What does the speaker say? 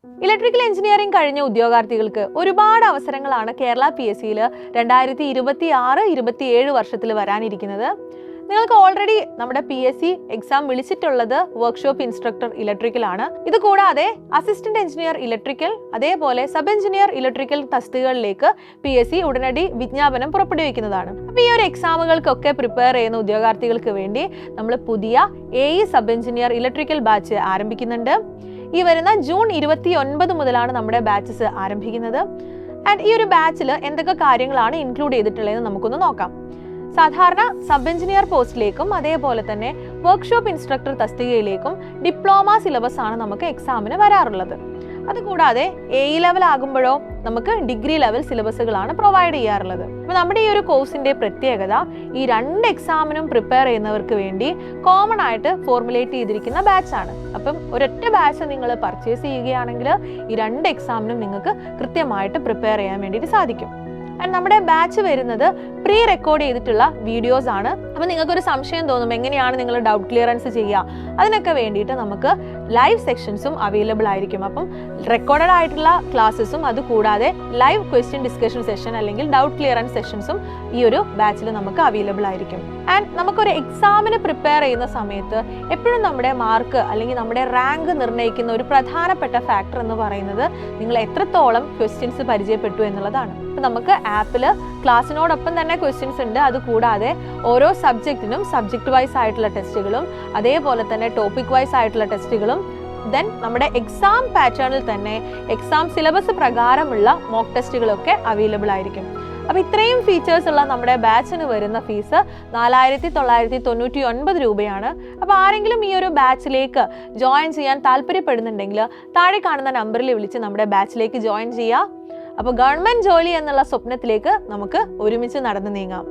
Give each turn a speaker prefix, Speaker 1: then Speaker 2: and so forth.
Speaker 1: Electrical engineering കഴിഞ്ഞ ഉദ്യോഗാർത്ഥികൾക്ക് ഒരുപാട് അവസരങ്ങളാണ് കേരള PSCയിൽ 2026-27 വർഷത്തിൽ വരാനിരിക്കുന്നത്. നിങ്ങൾക്ക് ഓൾറെഡി നമ്മുടെ PSC എക്സാം വിളിച്ചിട്ടുള്ളത് വർക്ക്ഷോപ്പ് ഇൻസ്ട്രക്ടർ ഇലക്ട്രിക്കൽ ആണ്. ഇത് കൂടാതെ അസിസ്റ്റന്റ് എഞ്ചിനീയർ ഇലക്ട്രിക്കൽ, അതേപോലെ സബ് എഞ്ചിനീയർ ഇലക്ട്രിക്കൽ തസ്തികകളിലേക്ക് PSC ഉടനടി വിജ്ഞാപനം പുറപ്പെടുവിക്കുന്നതാണ്. അപ്പോൾ ഈ ഒരു എക്സാമുകൾക്കൊക്കെ പ്രിപ്പയർ ചെയ്യുന്ന ഉദ്യോഗാർത്ഥികൾക്ക് വേണ്ടി നമ്മൾ പുതിയ AE sub engineer electrical batch ആരംഭിക്കുന്നുണ്ട്. ഈ വരുന്ന ജൂൺ 29 മുതലാണ് നമ്മുടെ ബാച്ചസ് ആരംഭിക്കുന്നത്. ആൻഡ് ഈ ഒരു ബാച്ചിൽ എന്തൊക്കെ കാര്യങ്ങളാണ് ഇൻക്ലൂഡ് ചെയ്തിട്ടുള്ളതെന്ന് നമുക്കൊന്ന് നോക്കാം. സാധാരണ സബ് എഞ്ചിനീയർ പോസ്റ്റിലേക്കും അതേപോലെ തന്നെ വർക്ക്ഷോപ്പ് ഇൻസ്ട്രക്ടർ തസ്തികയിലേക്കും ഡിപ്ലോമ സിലബസ് ആണ് നമുക്ക് എക്സാമിന് വരാറുള്ളത്. അതുകൂടാതെ AE ലെവൽ ആകുമ്പോഴോ നമുക്ക് ഡിഗ്രി ലെവൽ സിലബസുകളാണ് പ്രൊവൈഡ് ചെയ്യാറുള്ളത്. അപ്പോൾ നമ്മുടെ ഈ ഒരു കോഴ്സിന്റെ പ്രത്യേകത ഈ രണ്ട് എക്സാമിനും പ്രിപ്പയർ ചെയ്യുന്നവർക്ക് വേണ്ടി കോമൺ ആയിട്ട് ഫോർമുലേറ്റ് ചെയ്തിരിക്കുന്ന ബാച്ചാണ്. അപ്പം ഒരൊറ്റ ബാച്ച് നിങ്ങൾ പർച്ചേസ് ചെയ്യുകയാണെങ്കിൽ ഈ രണ്ട് എക്സാമിനും നിങ്ങൾക്ക് കൃത്യമായിട്ട് പ്രിപ്പയർ ചെയ്യാൻ വേണ്ടിയിട്ട് സാധിക്കും. ആൻഡ് നമ്മുടെ ബാച്ച് വരുന്നത് പ്രീ റെക്കോർഡ് ചെയ്തിട്ടുള്ള വീഡിയോസ് ആണ്. അപ്പം നിങ്ങൾക്കൊരു സംശയം തോന്നും എങ്ങനെയാണ് നിങ്ങൾ ഡൗട്ട് ക്ലിയറൻസ് ചെയ്യുക, അതിനൊക്കെ വേണ്ടിയിട്ട് നമുക്ക് ലൈവ് സെക്ഷൻസും അവൈലബിൾ ആയിരിക്കും. അപ്പം റെക്കോർഡഡ് ആയിട്ടുള്ള ക്ലാസ്സസും അതുകൂടാതെ ലൈവ് ക്വസ്റ്റ്യൻ ഡിസ്കഷൻ സെഷൻ അല്ലെങ്കിൽ ഡൗട്ട് ക്ലിയറൻസ് സെഷൻസും ഈ ഒരു ബാച്ചിൽ നമുക്ക് അവൈലബിൾ ആയിരിക്കും. ആൻഡ് നമുക്കൊരു എക്സാമിന് പ്രിപ്പയർ ചെയ്യുന്ന സമയത്ത് എപ്പോഴും നമ്മുടെ മാർക്ക് അല്ലെങ്കിൽ നമ്മുടെ റാങ്ക് നിർണ്ണയിക്കുന്ന ഒരു പ്രധാനപ്പെട്ട ഫാക്ടർ എന്ന് പറയുന്നത് നിങ്ങൾ എത്രത്തോളം ക്വസ്റ്റ്യൻസ് പരിചയപ്പെട്ടു എന്നുള്ളതാണ്. നമുക്ക് ആപ്പിൽ ക്ലാസ്സിനോടൊപ്പം തന്നെ ക്വസ്റ്റ്യൻസ് ഉണ്ട്. അതുകൂടാതെ ഓരോ സബ്ജക്റ്റിനും സബ്ജക്റ്റ് വൈസ് ആയിട്ടുള്ള ടെസ്റ്റുകളും അതേപോലെ തന്നെ ടോപ്പിക് വൈസ് ആയിട്ടുള്ള ടെസ്റ്റുകളും ദെൻ നമ്മുടെ എക്സാം പാറ്റേണിൽ തന്നെ എക്സാം സിലബസ് പ്രകാരമുള്ള മോക്ക് ടെസ്റ്റുകളൊക്കെ അവൈലബിൾ ആയിരിക്കും. അപ്പോൾ ഇത്രയും ഫീച്ചേഴ്സ് ഉള്ള നമ്മുടെ ബാച്ചിന് വരുന്ന ഫീസ് 4999 രൂപയാണ്. അപ്പോൾ ആരെങ്കിലും ഈ ഒരു ബാച്ചിലേക്ക് ജോയിൻ ചെയ്യാൻ താല്പര്യപ്പെടുന്നുണ്ടെങ്കിൽ താഴെ കാണുന്ന നമ്പറിൽ വിളിച്ച് നമ്മുടെ ബാച്ചിലേക്ക് ജോയിൻ ചെയ്യുക. അപ്പോൾ ഗവൺമെന്റ് ജോലി എന്നുള്ള സ്വപ്നത്തിലേക്ക് നമുക്ക് ഒരുമിച്ച് നടന്നു നീങ്ങാം.